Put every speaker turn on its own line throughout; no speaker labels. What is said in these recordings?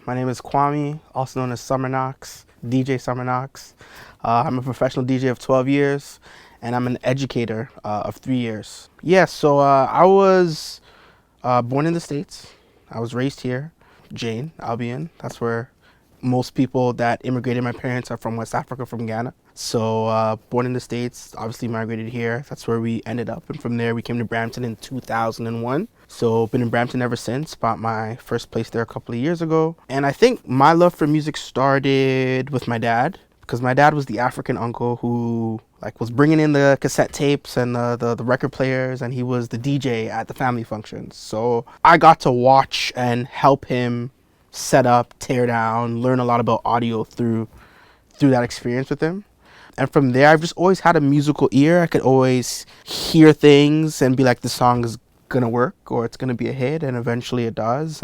My name is Kwame, also known as Summer Knox, DJ Summer Knox. I'm a professional DJ of 12 years, and I'm an educator of 3 years. Yeah, so I was born in the States. I was raised here, Jane, Albion. That's where most people that immigrated, my parents are from West Africa, from Ghana. So born in the States, obviously migrated here. That's where we ended up. And from there, we came to Brampton in 2001. So been in Brampton ever since. Bought my first place there a couple of years ago. And I think my love for music started with my dad, because my dad was the African uncle who was bringing in the cassette tapes and the record players, and he was the DJ at the family functions. So I got to watch and help him set up, tear down, learn a lot about audio through that experience with him. And from there, I've just always had a musical ear. I could always hear things and be like, this song is gonna work or it's gonna be a hit, and eventually it does.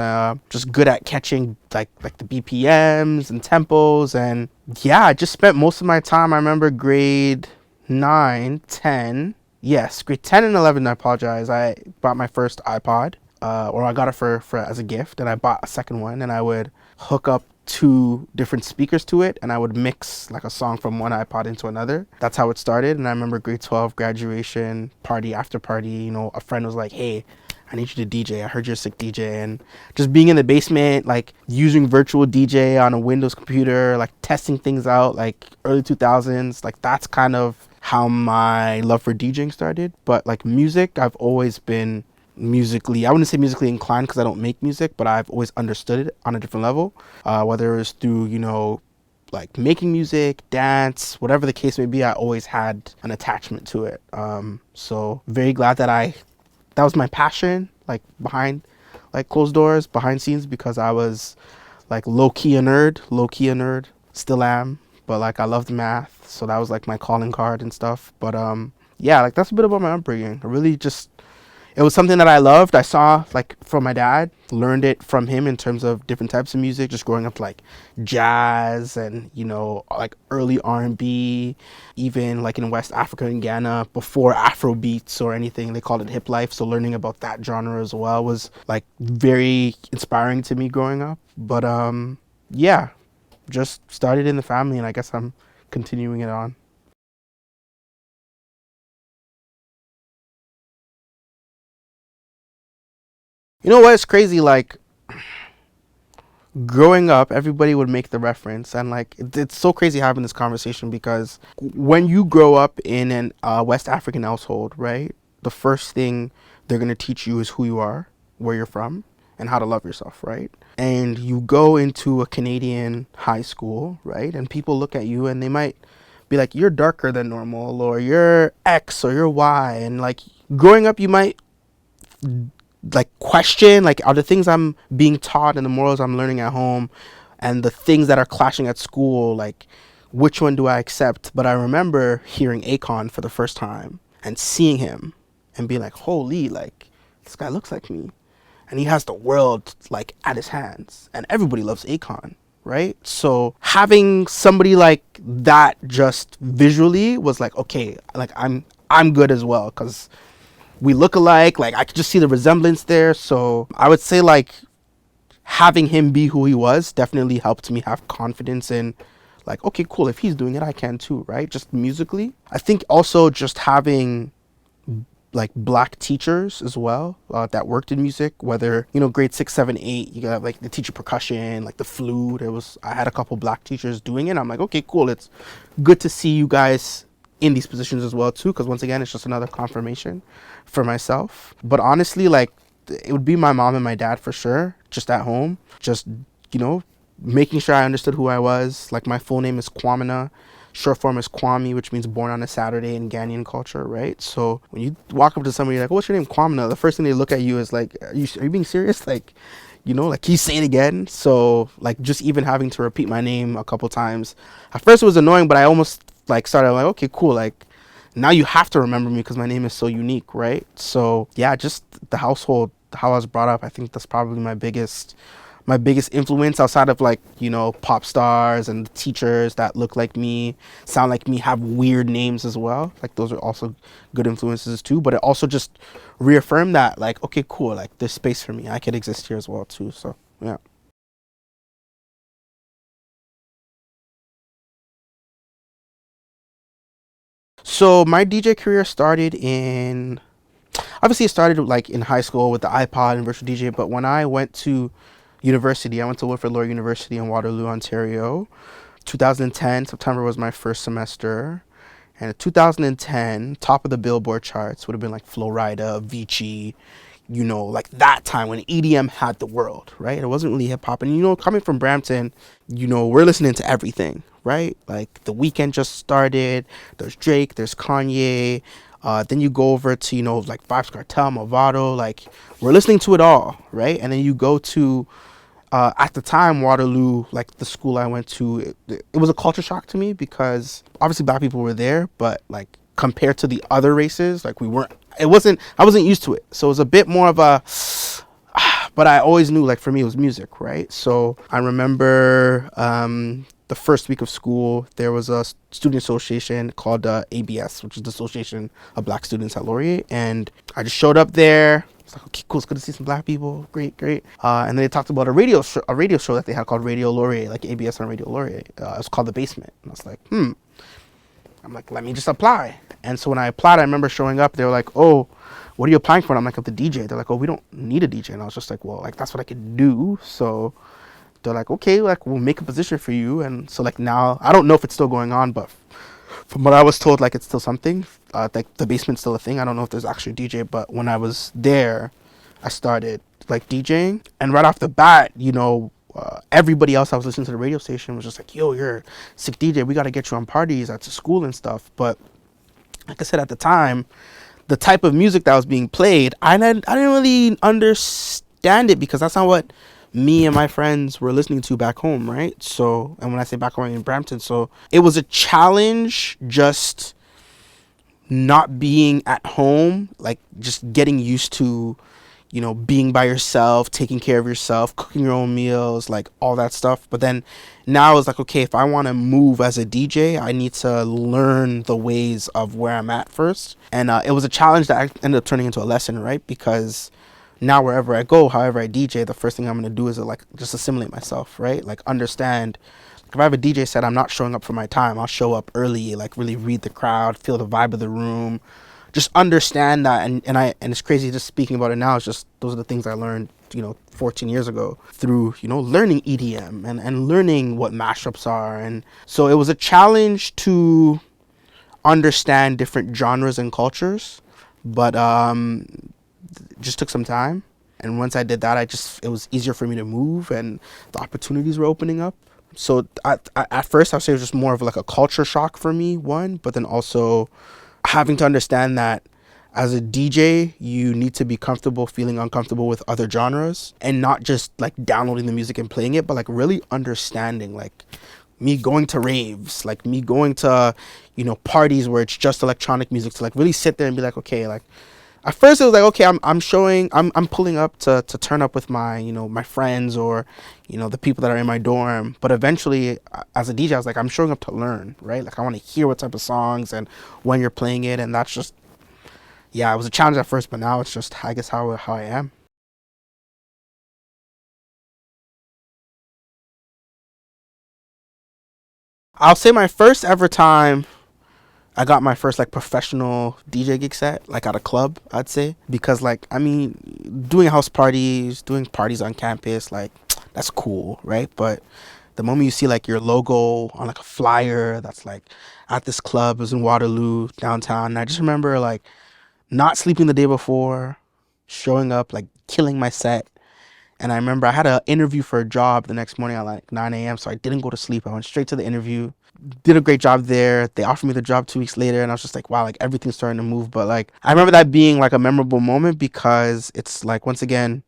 Just good at catching like the BPMs and tempos, and yeah, I just spent most of my time. I remember grade 9, 10. Yes, grade 10 and 11, I apologize. I bought my first iPod, or I got it for as a gift, and I bought a second one, and I would hook up 2 different speakers to it, and I would mix like a song from one iPod into another. That's how it started. And I remember grade 12 graduation party after party, a friend was like, hey, I need you to DJ. I heard you're a sick DJ. And just being in the basement, like using virtual DJ on a Windows computer, like testing things out, like early 2000s, like that's kind of how my love for DJing started. But like music, I've always been musically, I wouldn't say musically inclined because I don't make music, but I've always understood it on a different level, whether it was through like making music, dance, whatever the case may be. I always had an attachment to it. So very glad that was my passion, like behind like closed doors, behind scenes, because I was like low-key a nerd, still am, but like I loved math, so that was like my calling card and stuff. But yeah, like that's a bit about my upbringing. It was something that I loved. I saw like from my dad, learned it from him in terms of different types of music, just growing up like jazz and, like early R&B, even like in West African Ghana before Afro beats or anything. They called it hip life. So learning about that genre as well was like very inspiring to me growing up. But yeah, just started in the family, and I guess I'm continuing it on. You know what? It's crazy. Like growing up, everybody would make the reference, and like it's so crazy having this conversation, because when you grow up in an West African household, right? The first thing they're gonna teach you is who you are, where you're from, and how to love yourself, right? And you go into a Canadian high school, right? And people look at you and they might be like, you're darker than normal, or you're X, or you're Y, and like growing up, you might like question, like, are the things I'm being taught and the morals I'm learning at home and the things that are clashing at school, like which one do I accept? But I remember hearing Akon for the first time and seeing him and being like, holy, like this guy looks like me, and he has the world like at his hands, and everybody loves Akon, right? So having somebody like that just visually was like, okay, like I'm good as well, because we look alike. Like I could just see the resemblance there. So I would say like having him be who he was definitely helped me have confidence in like, okay, cool, if he's doing it, I can too, right? Just musically. I think also just having like black teachers as well, that worked in music, whether grade 6, 7, 8, you got like the teacher percussion, like the flute. I had a couple black teachers doing it. I'm like, okay, cool, it's good to see you guys in these positions as well too, because once again, it's just another confirmation for myself. But honestly, like it would be my mom and my dad for sure, just at home, just making sure I understood who I was. Like my full name is Kwamina, short form is Kwame, which means born on a Saturday in Ghanaian culture, right? So when you walk up to somebody like, oh, what's your name? Kwamina, the first thing they look at you is like, are you being serious? Like, like, can you say it again? So like just even having to repeat my name a couple times, at first it was annoying, but I almost like started like, okay, cool, like now you have to remember me because my name is so unique, right? So yeah, just the household, how I was brought up, I think that's probably my biggest influence, outside of like pop stars and the teachers that look like me, sound like me, have weird names as well. Like those are also good influences too. But it also just reaffirmed that like, okay, cool, like there's space for me, I could exist here as well too. So yeah. So my DJ career started in, obviously it started like in high school with the iPod and virtual DJ, but when I went to university, I went to Wilfrid Laurier University in Waterloo, Ontario. 2010, September was my first semester. And in 2010, top of the Billboard charts would have been like Florida, Vici, like that time when EDM had the world, right? It wasn't really hip hop. And, coming from Brampton, we're listening to everything, right? Like The Weeknd just started, there's Drake, there's Kanye. Then you go over to, like Vybz Kartel, Movado, like we're listening to it all, right? And then you go to, at the time, Waterloo, like the school I went to, it was a culture shock to me because obviously black people were there, but like compared to the other races, like I wasn't used to it. So it was a bit more of a, but I always knew like for me it was music, right? So I remember the first week of school, there was a student association called ABS, which is the Association of Black Students at Laurier. And I just showed up there. It's like, okay, cool, it's good to see some black people. Great. And then they talked about a radio show that they had called Radio Laurier, like ABS on Radio Laurier. It was called The Basement. And I was like, I'm like, let me just apply. And so when I applied, I remember showing up. They were like, oh, what are you applying for? And I'm like, I'm the DJ. They're like, oh, we don't need a DJ. And I was just like, well, like that's what I could do. So they're like, okay, like we'll make a position for you. And so like now, I don't know if it's still going on, but from what I was told, like it's still something. Like The Basement's still a thing. I don't know if there's actually a DJ, but when I was there, I started like DJing. And right off the bat, everybody else I was listening to the radio station was just like, yo, you're a sick DJ. We got to get you on parties at school and stuff. But like I said, at the time, the type of music that was being played, I didn't really understand it because that's not what me and my friends were listening to back home, right? So, and when I say back home, I mean Brampton. So it was a challenge just not being at home, like just getting used to, being by yourself, taking care of yourself, cooking your own meals, like all that stuff. But then now it's like, okay, if I want to move as a DJ, I need to learn the ways of where I'm at first. And it was a challenge that ended up turning into a lesson, right? Because now wherever I go, however I DJ, the first thing I'm going to do is like just assimilate myself, right? Like understand. If I have a DJ set, I'm not showing up for my time. I'll show up early, like really read the crowd, feel the vibe of the room, just understand that. And it's crazy just speaking about it now. It's just those are the things I learned, 14 years ago through, learning EDM and learning what mashups are. And so it was a challenge to understand different genres and cultures, but just took some time. And once I did that, it was easier for me to move and the opportunities were opening up. So at first, I'd say it was just more of like a culture shock for me, one, but then also having to understand that as a DJ, you need to be comfortable feeling uncomfortable with other genres and not just like downloading the music and playing it, but like really understanding, like me going to raves, like me going to, parties where it's just electronic music, to like really sit there and be like, okay, like at first it was like, okay, I'm pulling up to turn up with my, my friends or, the people that are in my dorm. But eventually as a DJ, I was like, I'm showing up to learn, right? Like I want to hear what type of songs and when you're playing it. And that's just, yeah, it was a challenge at first, but now it's just, I guess, how I am. I'll say my first ever time I got my first like professional DJ gig set, like at a club, I'd say. Because like, I mean, doing house parties, doing parties on campus, like that's cool, right? But the moment you see like your logo on like a flyer that's like at this club, it was in Waterloo, downtown. And I just remember like not sleeping the day before, showing up, like killing my set. And I remember I had an interview for a job the next morning at like 9 a.m. So I didn't go to sleep. I went straight to the interview, did a great job there. They offered me the job 2 weeks later. And I was just like, wow, like everything's starting to move. But like, I remember that being like a memorable moment because it's like, once again,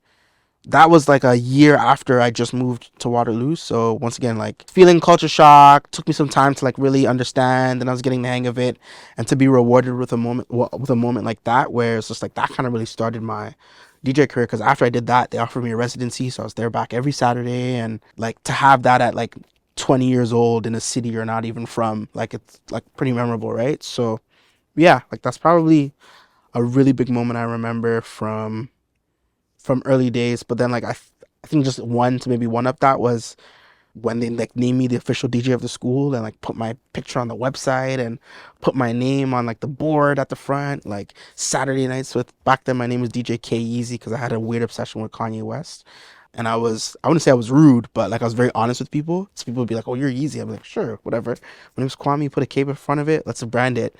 that was like a year after I just moved to Waterloo. So once again, like feeling culture shock, took me some time to like really understand, and I was getting the hang of it, and to be rewarded with a moment like that, where it's just like that kind of really started my DJ career. Because after I did that, they offered me a residency, so I was there back every Saturday, and like to have that at like 20 years old in a city you're not even from, like it's like pretty memorable, right? So yeah, like that's probably a really big moment I remember from early days. But then like I think just one to maybe one up that was when they like named me the official DJ of the school and like put my picture on the website and put my name on like the board at the front, like Saturday nights with, back then my name was DJ K Easy because I had a weird obsession with Kanye West. And I wouldn't say I was rude, but like I was very honest with people. So people would be like, "Oh, you're easy." I'm like, "Sure, whatever." My name's Kwame. Put a cape in front of it. Let's brand it.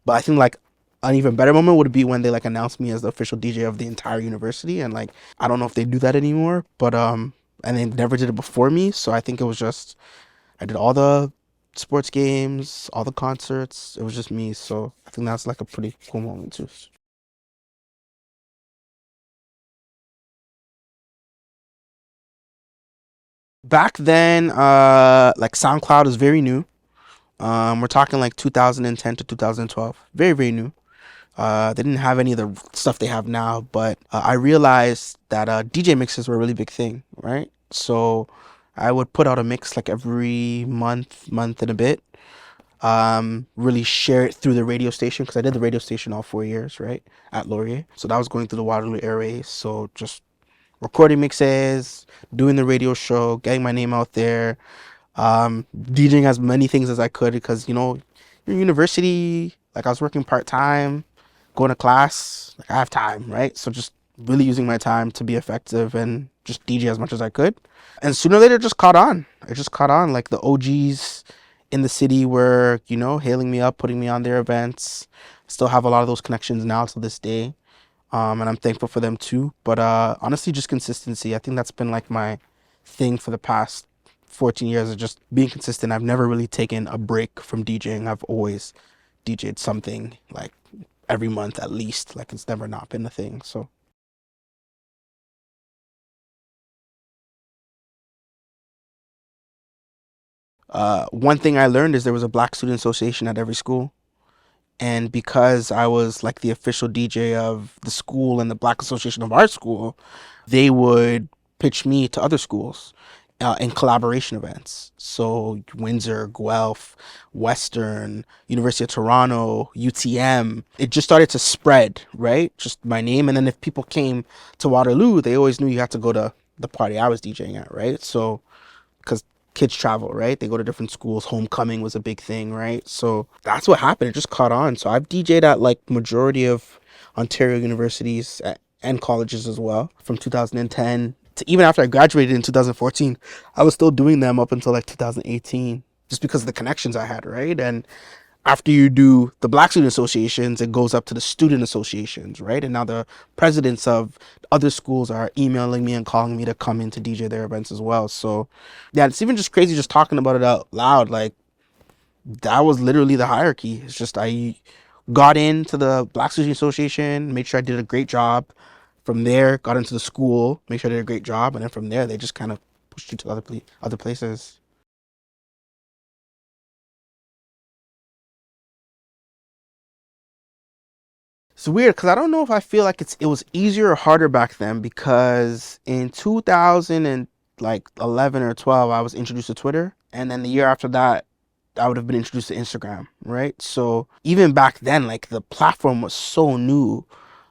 But I think like an even better moment would be when they like announced me as the official DJ of the entire university. And like I don't know if they do that anymore, but and they never did it before me. So I think it was just I did all the sports games, all the concerts. It was just me. So I think that's like a pretty cool moment too. Back then, like SoundCloud is very new. We're talking like 2010 to 2012. Very, very new. They didn't have any of the stuff they have now, but I realized that DJ mixes were a really big thing, right? So I would put out a mix like every month and a bit. Really share it through the radio station because I did the radio station all 4 years, right, at Laurier. So that was going through the Waterloo airways. So just recording mixes, doing the radio show, getting my name out there, DJing as many things as I could because your university, like I was working part time, going to class, like I have time, right? So just really using my time to be effective and just DJ as much as I could. And sooner or later, it just caught on. It just caught on. Like the OGs in the city were, hailing me up, putting me on their events. Still have a lot of those connections now to this day. And I'm thankful for them too. But honestly, just consistency. I think that's been like my thing for the past 14 years of just being consistent. I've never really taken a break from DJing. I've always DJed something like every month at least. Like it's never not been a thing. So one thing I learned is there was a Black Student Association at every school. And because I was like the official DJ of the school and the Black Association of our school, they would pitch me to other schools in collaboration events. So Windsor, Guelph, Western, University of Toronto, UTM. It just started to spread, right? Just my name. And then if people came to Waterloo, they always knew you had to go to the party I was DJing at, right? So because kids travel, right? They go to different schools. Homecoming was a big thing, right? So that's what happened. It just caught on. So I've DJed at like majority of Ontario universities and colleges as well from 2010 to even after I graduated in 2014. I was still doing them up until like 2018 just because of the connections I had, right? And after you do the Black Student Associations, it goes up to the student associations, right? And now the presidents of other schools are emailing me and calling me to come in to DJ their events as well. So, yeah, it's even just crazy just talking about it out loud. Like, that was literally the hierarchy. It's just I got into the Black Student Association, made sure I did a great job. From there, got into the school, made sure I did a great job. And then from there, they just kind of pushed you to other places. It's weird because I don't know if I feel like it was easier or harder back then because in 2000 and like 11 or 12 I was introduced to Twitter, and then the year after that I would have been introduced to Instagram, right? So even back then, like the platform was so new,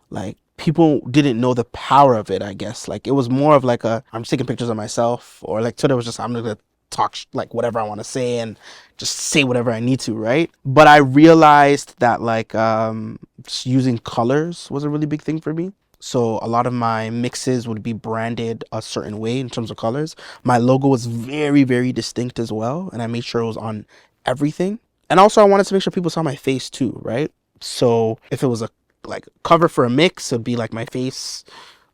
like people didn't know the power of it. I guess like it was more of like a I'm just taking pictures of myself, or like Twitter was just I'm gonna talk like whatever I want to say and just say whatever I need to, right? But I realized that like just using colors was a really big thing for me. So a lot of my mixes would be branded a certain way in terms of colors. My logo was very, very distinct as well, and I made sure it was on everything. And also I wanted to make sure people saw my face too, right? So if it was a like cover for a mix, it'd be like my face,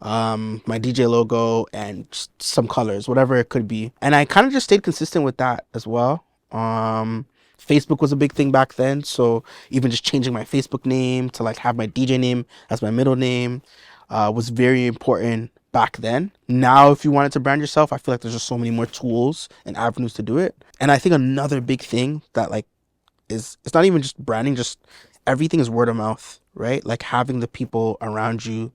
my DJ logo, and just some colors, whatever it could be. And I kind of just stayed consistent with that as well. Facebook was a big thing back then, so even just changing my Facebook name to like have my DJ name as my middle name was very important back then. Now, if you wanted to brand yourself, I feel like there's just so many more tools and avenues to do it. And I think another big thing that like is it's not even just branding, just everything is word of mouth, right? Like having the people around you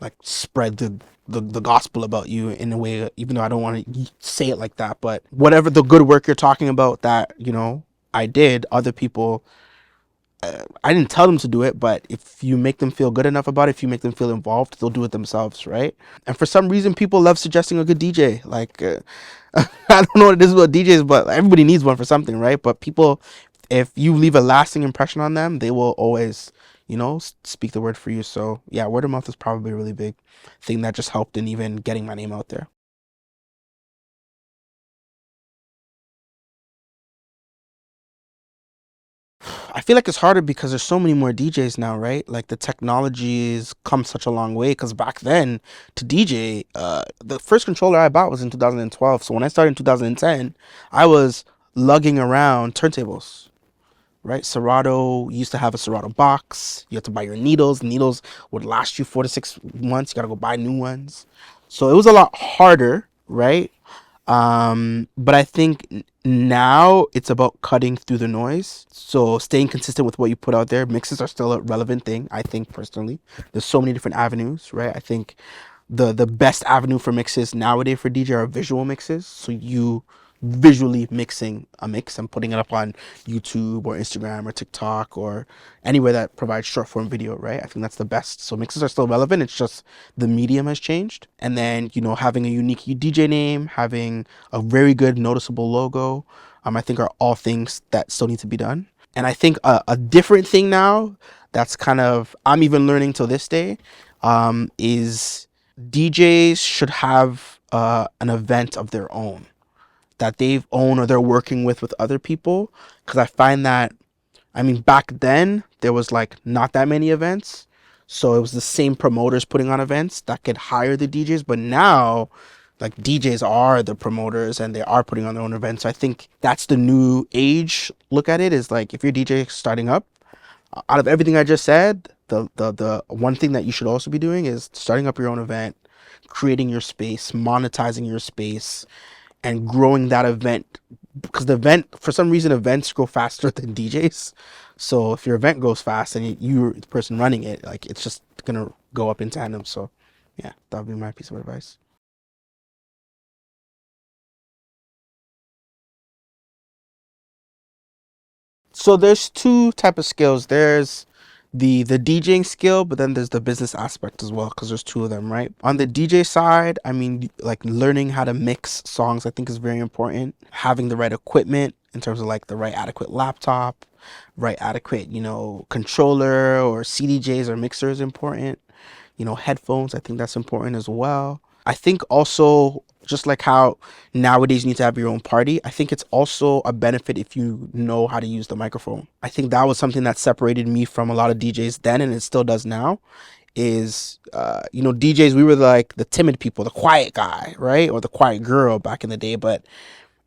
like spread the gospel about you in a way, even though I don't want to say it like that, but whatever the good work you're talking about that I did, other people, I didn't tell them to do it, but if you make them feel good enough about it, if you make them feel involved, they'll do it themselves, right? And for some reason people love suggesting a good DJ. Like I don't know what it is about DJs, but everybody needs one for something, right? But people, if you leave a lasting impression on them, they will always, speak the word for you. So yeah, word of mouth is probably a really big thing that just helped in even getting my name out there. I feel like it's harder because there's so many more DJs now, right? Like the technology has come such a long way. Because back then, to DJ, the first controller I bought was in 2012. So when I started in 2010, I was lugging around turntables, right? Serato used to have a Serato box. You had to buy your needles. Needles would last you 4 to 6 months. You got to go buy new ones. So it was a lot harder, right? But I think now it's about cutting through the noise. So staying consistent with what you put out there. Mixes are still a relevant thing, I think personally. There's so many different avenues, right? I think the best avenue for mixes nowadays for DJ are visual mixes. So you visually mixing a mix and putting it up on YouTube or Instagram or TikTok or anywhere that provides short form video, right? I think that's the best. So mixes are still relevant. It's just the medium has changed. And then, having a unique DJ name, having a very good noticeable logo, I think are all things that still need to be done. And I think a different thing now that's kind of, I'm even learning till this day, is DJs should have an event of their own that they've owned or they're working with other people. Because I find that, back then there was like not that many events. So it was the same promoters putting on events that could hire the DJs. But now, like DJs are the promoters and they are putting on their own events. So I think that's the new age look at it is like if you're DJ starting up, out of everything I just said, the one thing that you should also be doing is starting up your own event, creating your space, monetizing your space, and growing that event because the event for some reason events grow faster than DJs. So if your event goes fast and you're the person running it, like it's just gonna go up in tandem. So yeah, that would be my piece of advice. So there's two type of skills. There's the DJing skill, but then there's the business aspect as well because there's two of them, right? On the DJ side, like learning how to mix songs, I think is very important. Having the right equipment in terms of like the right adequate laptop, right adequate, controller or CDJs or mixer is important. Headphones, I think that's important as well. I think also just like how nowadays you need to have your own party, I think it's also a benefit if you know how to use the microphone. I think that was something that separated me from a lot of DJs then and it still does now is DJs, we were like the timid people, the quiet guy, right? Or the quiet girl back in the day, but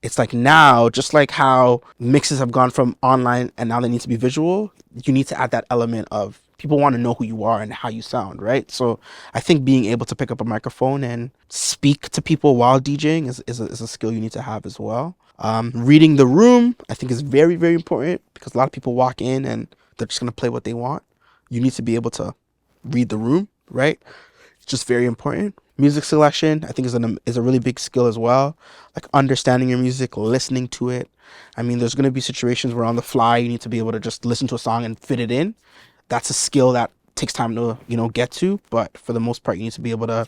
it's like now, just like how mixes have gone from online and now they need to be visual, you need to add that element of people want to know who you are and how you sound, right? So I think being able to pick up a microphone and speak to people while DJing is a skill you need to have as well. Reading the room, I think is very, very important because a lot of people walk in and they're just going to play what they want. You need to be able to read the room, right? It's just very important. Music selection, I think, is a really big skill as well. Like understanding your music, listening to it. There's going to be situations where on the fly you need to be able to just listen to a song and fit it in. That's a skill that takes time to get to, but for the most part, you need to be able to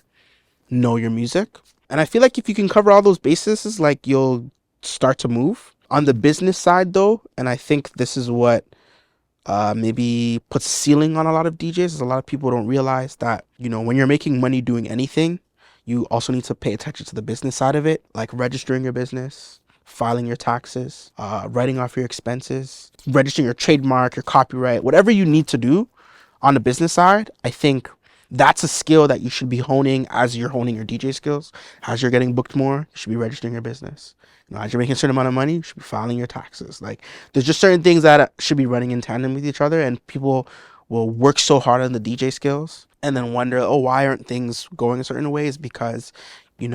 know your music. And I feel like if you can cover all those bases, like you'll start to move. On the business side, though, and I think this is what maybe puts ceiling on a lot of DJs is a lot of people don't realize that, when you're making money doing anything, you also need to pay attention to the business side of it, like registering your business, filing your taxes, writing off your expenses, registering your trademark, your copyright, whatever you need to do on the business side. I think that's a skill that you should be honing as you're honing your DJ skills. As you're getting booked more, you should be registering your business. As you're making a certain amount of money, you should be filing your taxes. Like, there's just certain things that should be running in tandem with each other, and people will work so hard on the DJ skills and then wonder, oh, why aren't things going a certain ways? Because, if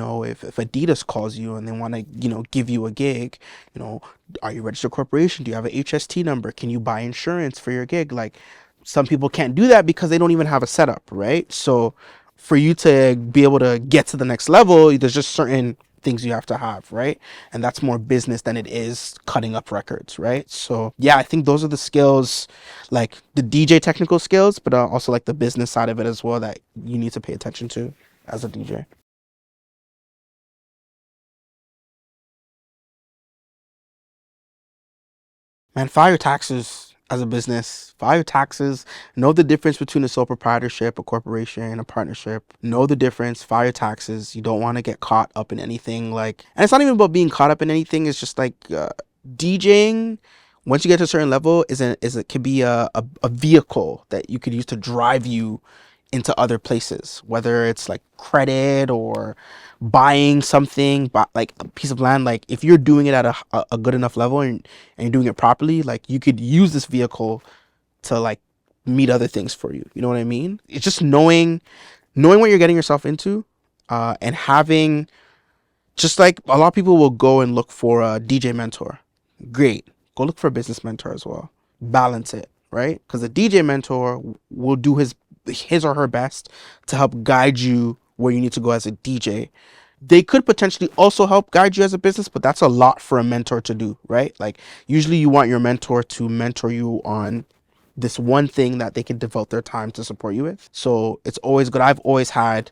Adidas calls you and they want to, give you a gig, are you a registered corporation? Do you have an HST number? Can you buy insurance for your gig? Like, some people can't do that because they don't even have a setup, right? So for you to be able to get to the next level, there's just certain things you have to have, right? And that's more business than it is cutting up records, right? So yeah, I think those are the skills, like the DJ technical skills, but also like the business side of it as well that you need to pay attention to as a DJ. Man, file your taxes as a business. File your taxes. Know the difference between a sole proprietorship, a corporation, a partnership. Know the difference. File your taxes. You don't want to get caught up in anything like, and it's not even about being caught up in anything. It's just like DJing. Once you get to a certain level, it could be a vehicle that you could use to drive you into other places, whether it's like credit or buying something, but like a piece of land. Like if you're doing it at a good enough level, and you're doing it properly, like you could use this vehicle to like meet other things for you. You know what I mean? It's just knowing what you're getting yourself into, and having, just like a lot of people will go and look for a DJ mentor. Great. Go look for a business mentor as well. Balance it, right? Because a DJ mentor will do his or her best to help guide you where you need to go as a DJ. They could potentially also help guide you as a business, but that's a lot for a mentor to do, right? Like usually you want your mentor to mentor you on this one thing that they can devote their time to support you with. So it's always good. I've always had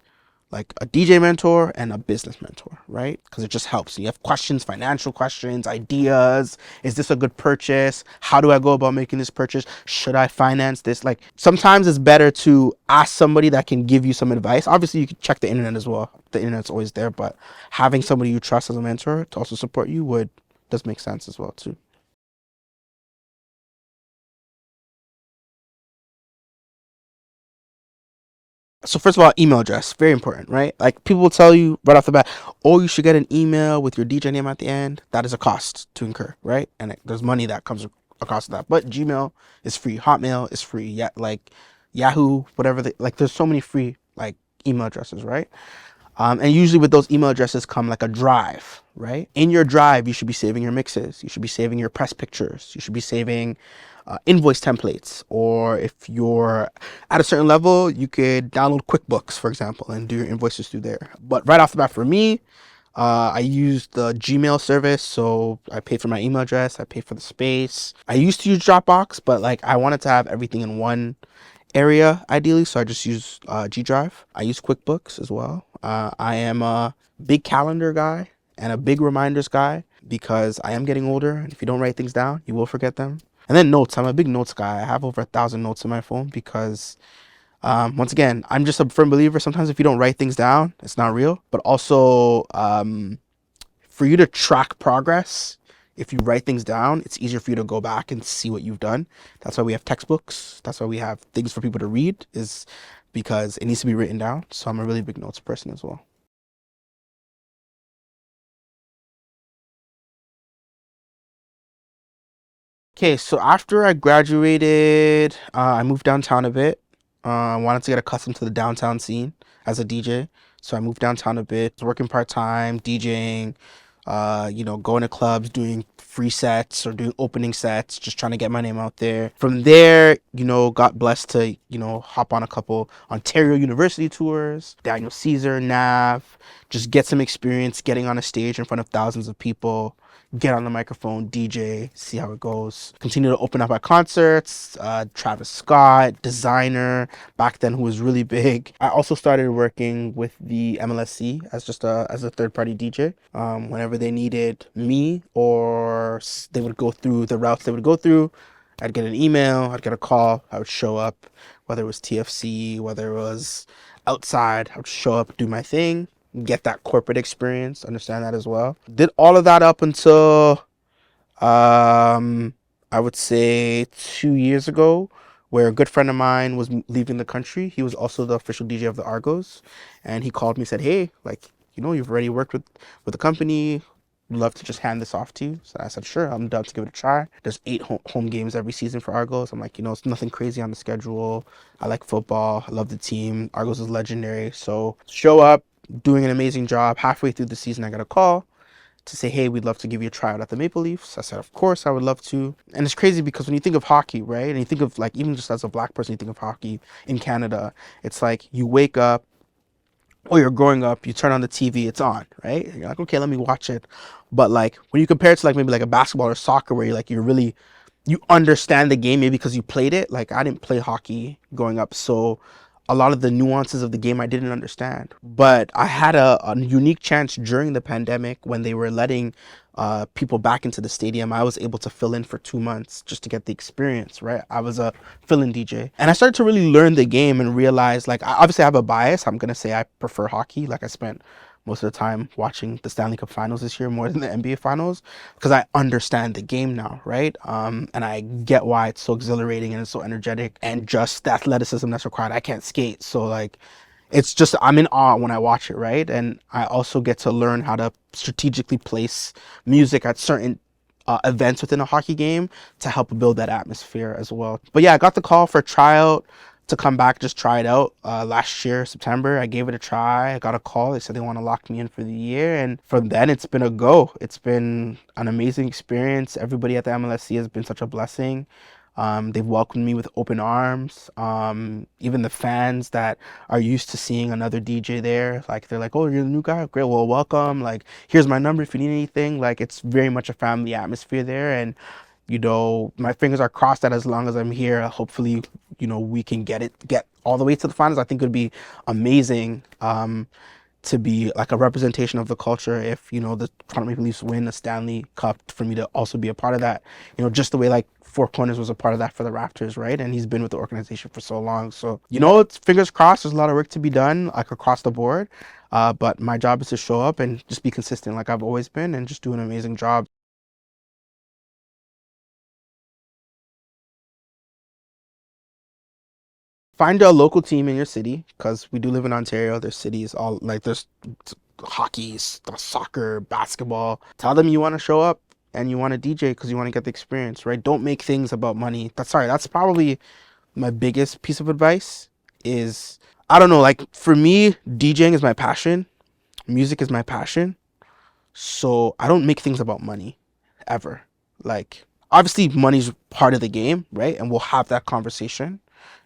like a DJ mentor and a business mentor, right? Because it just helps. You have questions, financial questions, ideas. Is this a good purchase? How do I go about making this purchase? Should I finance this? Like sometimes it's better to ask somebody that can give you some advice. Obviously, you can check the internet as well. The internet's always there, but having somebody you trust as a mentor to also support you does make sense as well too. So first of all, email address, very important, right? Like people will tell you right off the bat, oh, you should get an email with your DJ name at the end. That is a cost to incur, right? And there's money that comes across that. But Gmail is free, Hotmail is free, yeah, like Yahoo, whatever. Like there's so many free like email addresses, right? And usually with those email addresses come like a drive, right? In your drive, you should be saving your mixes. You should be saving your press pictures. You should be saving invoice templates. Or if you're at a certain level, you could download QuickBooks, for example, and do your invoices through there. But right off the bat for me, I use the Gmail service, so I pay for my email address, I pay for the space. I used to use Dropbox, but like I wanted to have everything in one area ideally, so I just use G Drive. I use QuickBooks as well. I am a big calendar guy and a big reminders guy because I am getting older, and if you don't write things down, you will forget them. And then notes. I'm a big notes guy. I have over 1,000 notes in my phone because, once again, I'm just a firm believer. Sometimes if you don't write things down, it's not real. But also, for you to track progress, if you write things down, it's easier for you to go back and see what you've done. That's why we have textbooks. That's why we have things for people to read, is because it needs to be written down. So I'm a really big notes person as well. Okay, so after I graduated, I moved downtown a bit. I wanted to get accustomed to the downtown scene as a DJ. So I moved downtown a bit, working part-time, DJing, going to clubs, doing free sets or doing opening sets, just trying to get my name out there. From there, got blessed to, hop on a couple Ontario University tours, Daniel Caesar, Nav, just get some experience getting on a stage in front of thousands of people, get on the microphone, DJ, see how it goes. Continue to open up at concerts, Travis Scott, Desiigner, back then, who was really big. I also started working with the MLSC as a third party DJ. Whenever they needed me, or they would go through the routes they would go through, I'd get an email, I'd get a call, I would show up, whether it was TFC, whether it was outside, I would show up, do my thing, get that corporate experience, understand that as well. Did all of that up until I would say 2 years ago, where a good friend of mine was leaving the country. He was also the official DJ of the Argos, and he called me and said, "Hey, like, you've already worked with the company. Would love to just hand this off to you." So I said, "Sure, I'm down to give it a try." There's 8 home games every season for Argos. I'm like, it's nothing crazy on the schedule. I like football. I love the team. Argos is legendary. So show up, doing an amazing job. Halfway through the season, I got a call to say, "Hey, we'd love to give you a tryout at the Maple Leafs." I said, "Of course, I would love to." And it's crazy because when you think of hockey, right, and you think of, like, even just as a black person, you think of hockey in Canada, it's like you wake up, or you're growing up, you turn on the TV, it's on, right? And you're like, okay, let me watch it. But like when you compare it to like maybe like a basketball or soccer, where you understand the game maybe because you played it. Like I didn't play hockey growing up, so a lot of the nuances of the game I didn't understand. But I had a unique chance during the pandemic when they were letting people back into the stadium. I was able to fill in for 2 months just to get the experience, right? I was a fill-in DJ. And I started to really learn the game and realize, like, obviously I have a bias. I'm going to say I prefer hockey. Like, I spent most of the time watching the Stanley Cup Finals this year more than the NBA Finals because I understand the game now, right? And I get why it's so exhilarating and it's so energetic and just the athleticism that's required. I can't skate, so like it's just I'm in awe when I watch it, right? And I also get to learn how to strategically place music at certain events within a hockey game to help build that atmosphere as well. But yeah, I got the call for a tryout to come back, just try it out last year, September. I gave it a try. I got a call. They said they want to lock me in for the year. And from then, it's been a go. It's been an amazing experience. Everybody at the MLSC has been such a blessing. They've welcomed me with open arms. Even the fans that are used to seeing another DJ there, like they're like, "Oh, you're the new guy? Great, well, welcome. Like, here's my number if you need anything." Like, it's very much a family atmosphere there, and my fingers are crossed that as long as I'm here, hopefully, we can get all the way to the finals. I think it would be amazing. To be like a representation of the culture if the Toronto Maple Leafs win the Stanley Cup, for me to also be a part of that, just the way like Four Corners was a part of that for the Raptors, right? And he's been with the organization for so long, so it's fingers crossed. There's a lot of work to be done, like across the board, but my job is to show up and just be consistent like I've always been and just do an amazing job. Find a local team in your city, because we do live in Ontario. There's cities all like there's hockey, soccer, basketball. Tell them you want to show up and you want to DJ because you want to get the experience, right? Don't make things about money. That's probably my biggest piece of advice. Is I don't know, like for me, DJing is my passion, music is my passion. So I don't make things about money ever. Like, obviously money's part of the game, right? And we'll have that conversation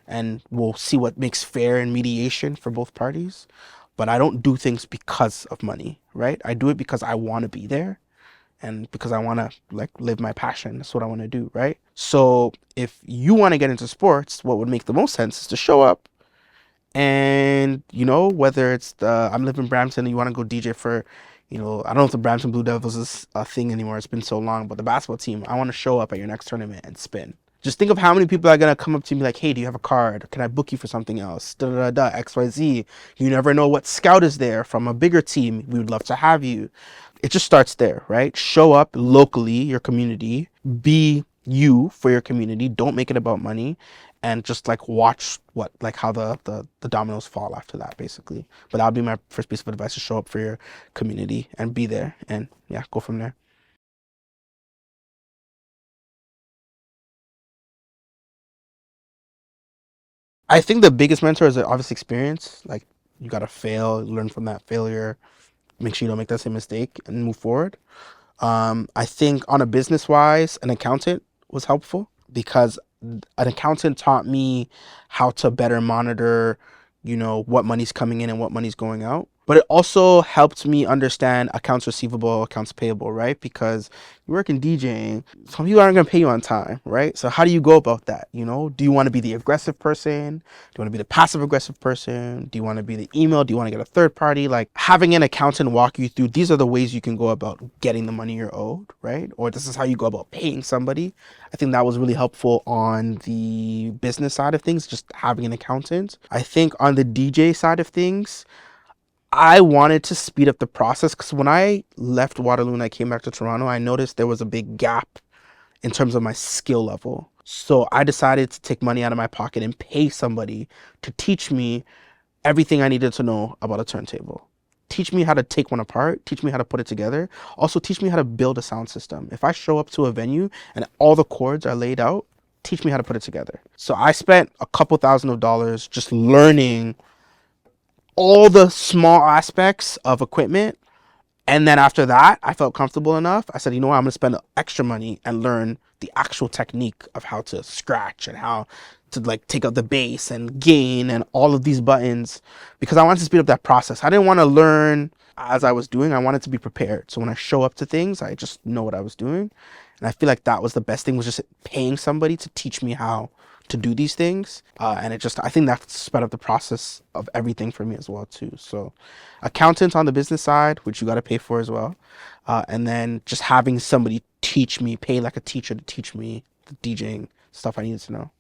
and we'll see what makes fair and mediation for both parties. But I don't do things because of money, right? I do it because I want to be there and because I want to like live my passion. That's what I want to do, right? So if you want to get into sports, what would make the most sense is to show up and whether it's I'm living in Brampton and you want to go DJ for I don't know if the Brampton Blue Devils is a thing anymore, it's been so long, but the basketball team, I want to show up at your next tournament and spin. Just think of how many people are going to come up to me like, "Hey, do you have a card? Can I book you for something else? Da da da da, XYZ. You never know what scout is there from a bigger team. We would love to have you." It just starts there, right? Show up locally, your community. Be you for your community. Don't make it about money. And just like watch how the dominoes fall after that, basically. But that'll be my first piece of advice: to show up for your community and be there, and yeah, go from there. I think the biggest mentor is obviously experience. Like, you gotta fail, learn from that failure, make sure you don't make that same mistake, and move forward. I think on a business wise, an accountant was helpful because an accountant taught me how to better monitor, what money's coming in and what money's going out. But it also helped me understand accounts receivable, accounts payable, right? Because you work in DJing, some people aren't going to pay you on time, right? So how do you go about that? Do you want to be the aggressive person? Do you want to be the passive aggressive person? Do you want to be the email? Do you want to get a third party? Like, having an accountant walk you through, these are the ways you can go about getting the money you're owed, right? Or this is how you go about paying somebody. I think that was really helpful on the business side of things, just having an accountant. I think on the DJ side of things, I wanted to speed up the process because when I left Waterloo and I came back to Toronto, I noticed there was a big gap in terms of my skill level. So I decided to take money out of my pocket and pay somebody to teach me everything I needed to know about a turntable. Teach me how to take one apart, teach me how to put it together, also teach me how to build a sound system. If I show up to a venue and all the chords are laid out, teach me how to put it together. So I spent a couple $1,000s just learning all the small aspects of equipment. And then after that, I felt comfortable enough. I said, you know what, I'm gonna spend extra money and learn the actual technique of how to scratch and how to like take out the bass and gain and all of these buttons, because I wanted to speed up that process. I didn't want to learn as I was doing. I wanted to be prepared. So when I show up to things, I just know what I was doing. And I feel like that was the best thing, was just paying somebody to teach me how to do these things. And I think that sped up the process of everything for me as well too. So accountants on the business side, which you got to pay for as well. And then just having somebody teach me, pay like a teacher to teach me the DJing stuff I needed to know.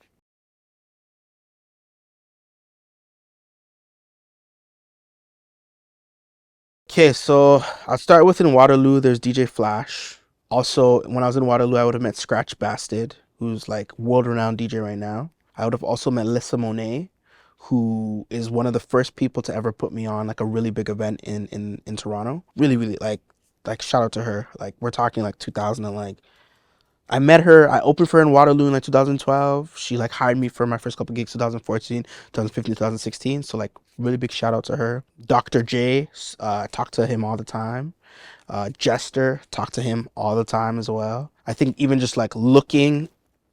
Okay, so I'll start with in Waterloo, there's DJ Flash. Also, when I was in Waterloo, I would have met Scratch Bastard, who's like world-renowned DJ right now. I would have also met Lissa Monet, who is one of the first people to ever put me on like a really big event in Toronto. Really, really like shout out to her. Like we're talking like 2000 and like I met her. I opened for her in Waterloo in like 2012. She like hired me for my first couple gigs 2014, 2015, 2016. So like really big shout out to her. Dr. J, talk to him all the time. Jester, talk to him all the time as well. I think even just like looking,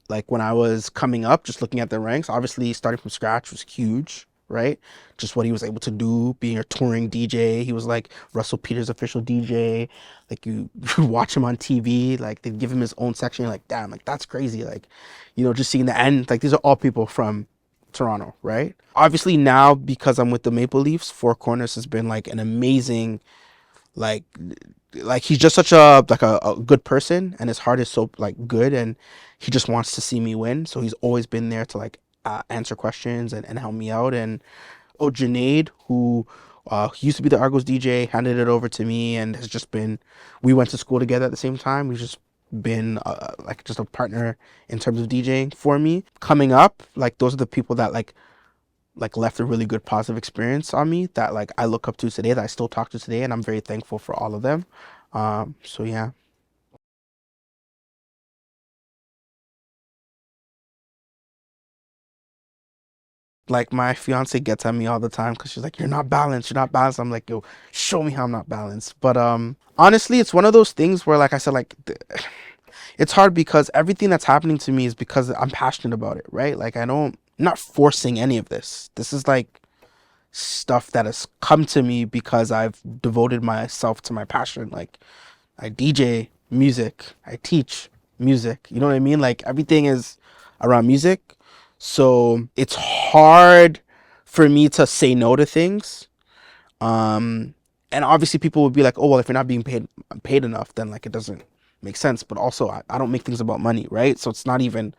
like when I was coming up, just looking at the ranks, obviously starting from scratch was huge, right? Just what he was able to do, being a touring DJ. He was like Russell Peters' official DJ. Like you watch him on TV, like they'd give him his own section. You're like, damn, like that's crazy. Like, just seeing the end, like these are all people from Toronto, right? Obviously now because I'm with the Maple Leafs, Four Corners has been like an amazing like he's just such a good person, and his heart is so like good, and he just wants to see me win, so he's always been there to like answer questions and help me out. And Junaid, who used to be the Argos DJ, handed it over to me and has just been, we went to school together at the same time. We've just been like just a partner in terms of DJing for me coming up. Like those are the people that like left a really good positive experience on me that like I look up to today, that I still talk to today, and I'm very thankful for all of them. So yeah. Like my fiance gets at me all the time because she's like, "You're not balanced. You're not balanced." I'm like, "Yo, show me how I'm not balanced." But honestly, it's one of those things where, like I said, like it's hard because everything that's happening to me is because I'm passionate about it, right? Like I'm not forcing any of this. This is like stuff that has come to me because I've devoted myself to my passion. Like I DJ music, I teach music. You know what I mean? Like everything is around music. So it's hard for me to say no to things. Um, and obviously people would be like, oh, well, if you're not being paid enough, then like it doesn't make sense. But also I don't make things about money, right? So it's not even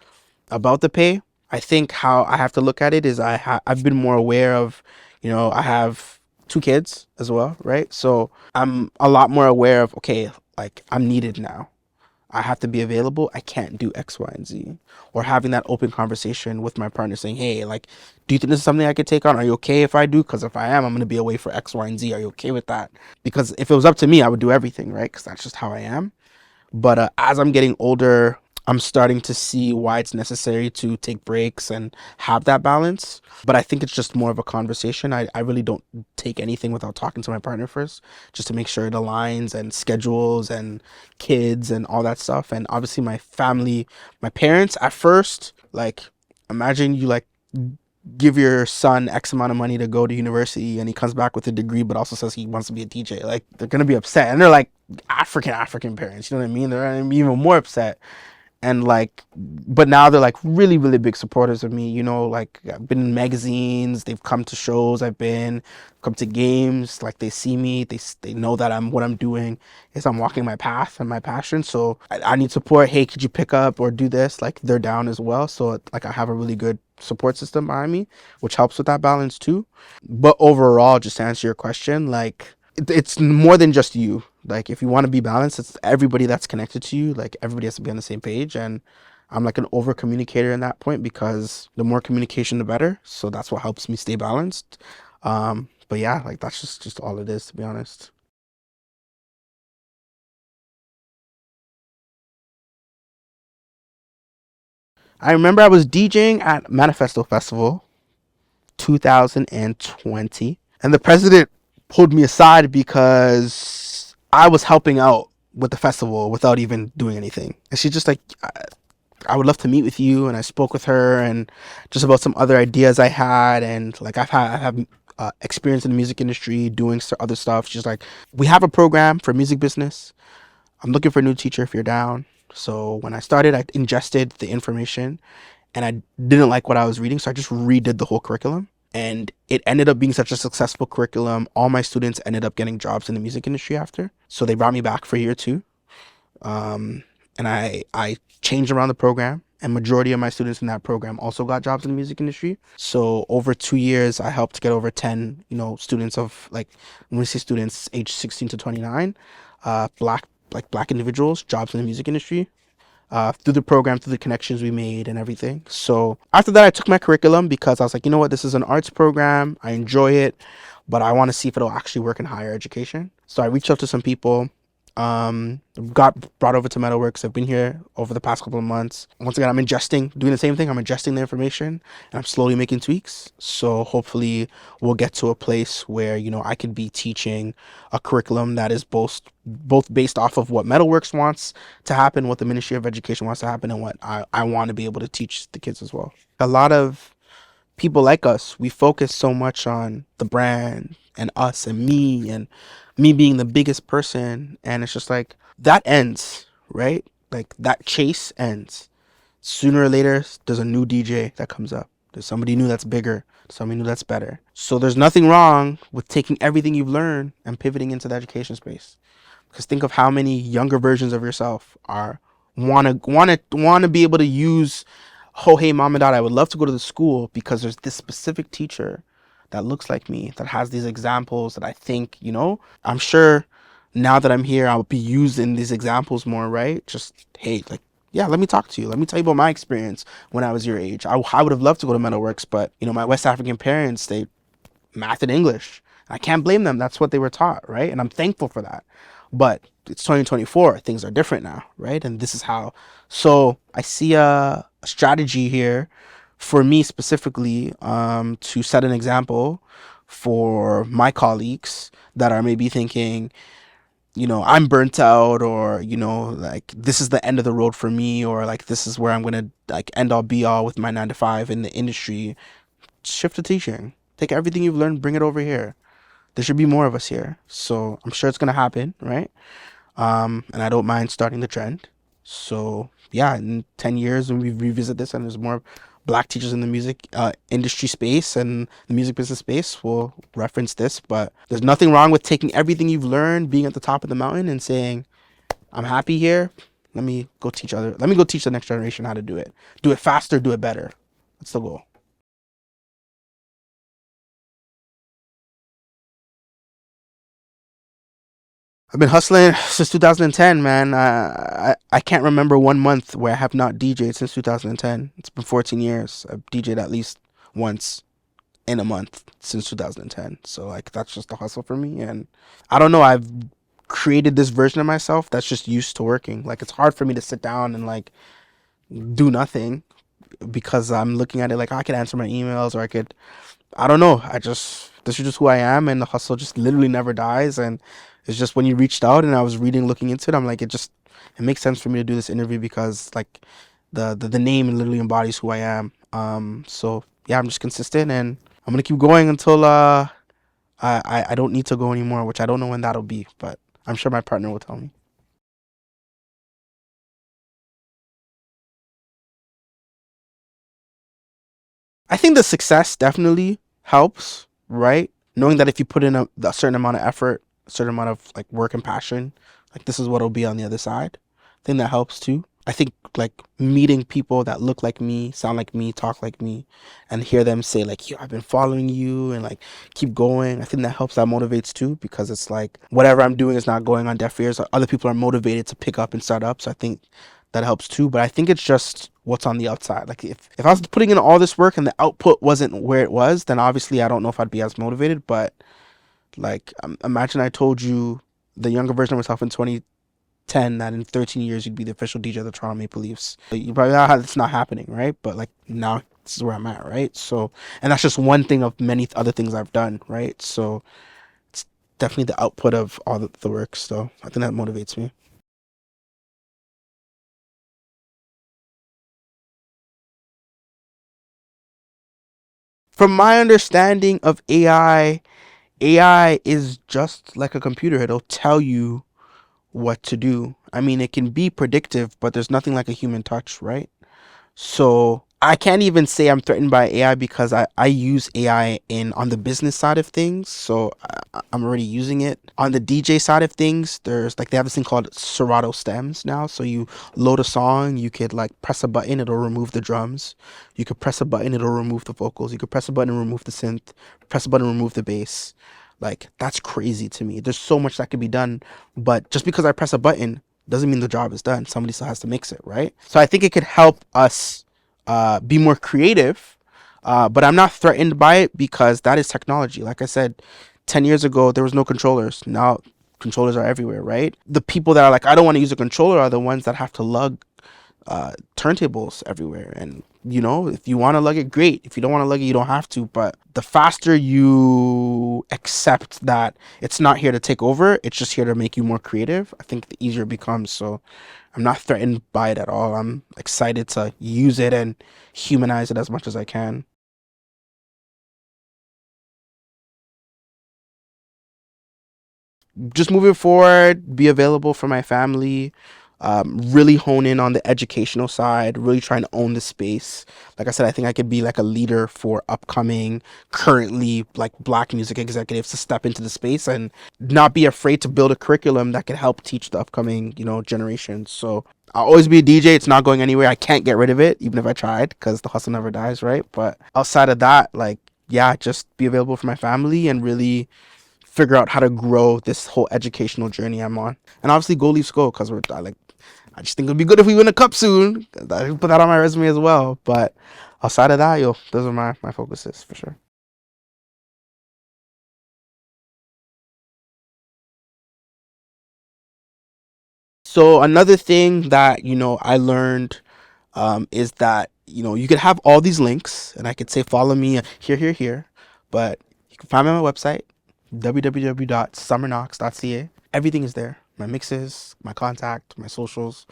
about the pay. I think how I have to look at it is I've been more aware of, I have two kids as well, right? So I'm a lot more aware of, okay, like I'm needed now. I have to be available. I can't do X, Y, and Z. Or having that open conversation with my partner saying, hey, like, do you think this is something I could take on? Are you okay if I do? Because if I am, I'm going to be away for X, Y, and Z. Are you okay with that? Because if it was up to me, I would do everything, right? Because that's just how I am. But as I'm getting older, I'm starting to see why it's necessary to take breaks and have that balance. But I think it's just more of a conversation. I really don't take anything without talking to my partner first, just to make sure it aligns and schedules and kids and all that stuff. And obviously my family, my parents at first, like imagine you like give your son X amount of money to go to university and he comes back with a degree but also says he wants to be a DJ. Like they're gonna be upset, and they're like African parents, you know what I mean? They're gonna be even more upset. And like, but now they're like really really big supporters of me, like I've been in magazines, they've come to shows, I've been come to games, like they see me, they know that what I'm doing is I'm walking my path and my passion. So I need support. Hey, could you pick up or do this? Like they're down as well. So like I have a really good support system behind me, which helps with that balance too. But overall, just to answer your question, like it's more than just you. Like if you want to be balanced, it's everybody that's connected to you. Like everybody has to be on the same page. And I'm like an over communicator in that point because the more communication the better. So that's what helps me stay balanced. But yeah, like that's just all it is, to be honest. I remember I was DJing at Manifesto Festival 2020, and the president pulled me aside because I was helping out with the festival without even doing anything. And she's just like, I would love to meet with you. And I spoke with her and just about some other ideas I had. And like I have experience in the music industry doing other stuff. She's like, we have a program for music business. I'm looking for a new teacher if you're down. So when I started, I ingested the information and I didn't like what I was reading, so I just redid the whole curriculum. And it ended up being such a successful curriculum. All my students ended up getting jobs in the music industry after. So they brought me back for year two. Um, and I changed around the program, and majority of my students in that program also got jobs in the music industry. So over 2 years, I helped get over 10, students of, like, when we say students, age 16 to 29, black individuals, jobs in the music industry, through the program, through the connections we made and everything. So after that, I took my curriculum because I was like, you know what, this is an arts program. I enjoy it, but I want to see if it'll actually work in higher education. So I reached out to some people, got brought over to Metalworks. I've been here over the past couple of months. Once again, I'm doing the same thing. I'm ingesting the information, and I'm slowly making tweaks. So hopefully we'll get to a place where, I could be teaching a curriculum that is both based off of what Metalworks wants to happen, what the Ministry of Education wants to happen, and what I want to be able to teach the kids as well. A lot of people like us, we focus so much on the brand and us and me being the biggest person. And it's just like that ends, right? Like that chase ends. Sooner or later, there's a new DJ that comes up. There's somebody new that's bigger, somebody new that's better. So there's nothing wrong with taking everything you've learned and pivoting into the education space. Because think of how many younger versions of yourself are wanna be able to use, oh hey mom and dad, I would love to go to the school because there's this specific teacher that looks like me, that has these examples that I think, I'm sure now that I'm here, I'll be using these examples more, right? Just, hey, like, yeah, let me talk to you. Let me tell you about my experience when I was your age. I would have loved to go to Metalworks, but, my West African parents, they math and English. I can't blame them. That's what they were taught, right? And I'm thankful for that. But it's 2024. Things are different now, right? And this is how. So I see a strategy here for me specifically, to set an example for my colleagues that are maybe thinking, I'm burnt out, or, like this is the end of the road for me, or like this is where I'm going to like end all be all with my 9 to 5 in the industry. Shift to teaching. Take everything you've learned, bring it over here. There should be more of us here. So I'm sure it's gonna happen, right? And I don't mind starting the trend. So yeah, in 10 years when we revisit this and there's more black teachers in the music industry space and the music business space, we'll reference this. But there's nothing wrong with taking everything you've learned, being at the top of the mountain, and saying, I'm happy here. Let me go teach the next generation how to do it. Do it faster, do it better. That's the goal. I've been hustling since 2010, man. I can't remember one month where I have not DJed since 2010. It's been 14 years. I've DJed at least once in a month since 2010. So like that's just a hustle for me. And I don't know. I've created this version of myself that's just used to working. Like it's hard for me to sit down and like do nothing because I'm looking at it like I could answer my emails, or I don't know. This is just who I am, and the hustle just literally never dies. And it's just when you reached out and I was looking into it, I'm like, it makes sense for me to do this interview because like the name literally embodies who I am. So yeah, I'm just consistent, and I'm gonna keep going until I don't need to go anymore, which I don't know when that'll be, but I'm sure my partner will tell me. I think the success definitely helps, right? Knowing that if you put in a certain amount of effort, a certain amount of like work and passion, like this is what'll be on the other side. I think that helps too. I think like meeting people that look like me, sound like me, talk like me, and hear them say like, "Yo, I've been following you," and like keep going. I think that helps. That motivates too because it's like whatever I'm doing is not going on deaf ears. Other people are motivated to pick up and start up. So I think that helps too. But I think it's just what's on the outside. Like if I was putting in all this work and the output wasn't where it was, then obviously I don't know if I'd be as motivated. But like imagine I told you, the younger version of myself in 2010, that in 13 years you'd be the official DJ of the Toronto Maple Leafs. Like, you probably it's not happening, right? But like now this is where I'm at, right? So, and that's just one thing of many other things I've done, right? So it's definitely the output of all the work. So I think that motivates me. From my understanding of AI is just like a computer. It'll tell you what to do. I mean, it can be predictive, but there's nothing like a human touch, right? So I can't even say I'm threatened by AI because I use AI in on the business side of things. So I'm already using it. On the DJ side of things, there's like they have this thing called Serato stems now. So you load a song, you could like press a button, it'll remove the drums. You could press a button, it'll remove the vocals. You could press a button and remove the synth. Press a button, remove the bass. Like that's crazy to me. There's so much that could be done, but just because I press a button doesn't mean the job is done. Somebody still has to mix it, right? So I think it could help us be more creative. But I'm not threatened by it because that is technology. Like I said, 10 years ago, there was no controllers. Now controllers are everywhere, right? The people that are like, I don't want to use a controller are the ones that have to lug turntables everywhere. And, you know, if you want to lug it, great. If you don't want to lug it, you don't have to. But the faster you accept that it's not here to take over, it's just here to make you more creative, I think the easier it becomes. So I'm not threatened by it at all. I'm excited to use it and humanize it as much as I can. Just moving forward, be available for my family, really hone in on the educational side, really trying to own the space. Like I said, I think I could be like a leader for upcoming, currently like Black music executives to step into the space and not be afraid to build a curriculum that can help teach the upcoming, you know, generations. So I'll always be a DJ. It's not going anywhere. I can't get rid of it, even if I tried, because the hustle never dies, right? But outside of that, like, yeah, just be available for my family and really figure out how to grow this whole educational journey I'm on. And obviously, go Leafs go, because I just think it'd be good if we win a cup soon. I can put that on my resume as well. But outside of that, yo, those are my focuses for sure. So another thing that I learned is that you could have all these links, and I could say follow me here, here, here, but you can find me on my website www.summerknox.ca. Everything is there. My mixes, my contact, my socials.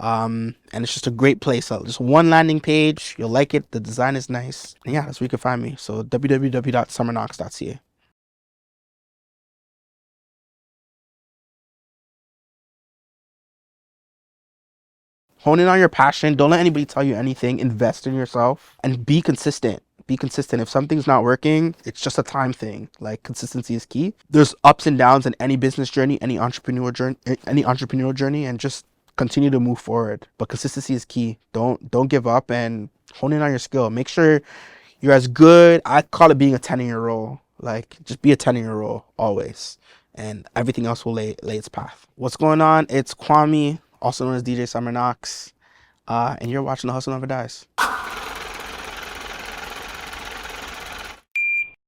And it's just a great place. Just one landing page. You'll like it. The design is nice. And yeah, that's where you can find me. So www.summerknox.ca. Hone in on your passion. Don't let anybody tell you anything. Invest in yourself and be consistent. Be consistent. If something's not working, it's just a time thing. Like, consistency is key. There's ups and downs in any business journey, any entrepreneurial journey, and just continue to move forward. But consistency is key. Don't give up and hone in on your skill. Make sure you're as good. I call it being a 10 in your role. Like, just be a 10 in your role always, and everything else will lay its path. What's going on? It's Kwame, also known as DJ Summer Knox, and you're watching The Hustle Never Dies.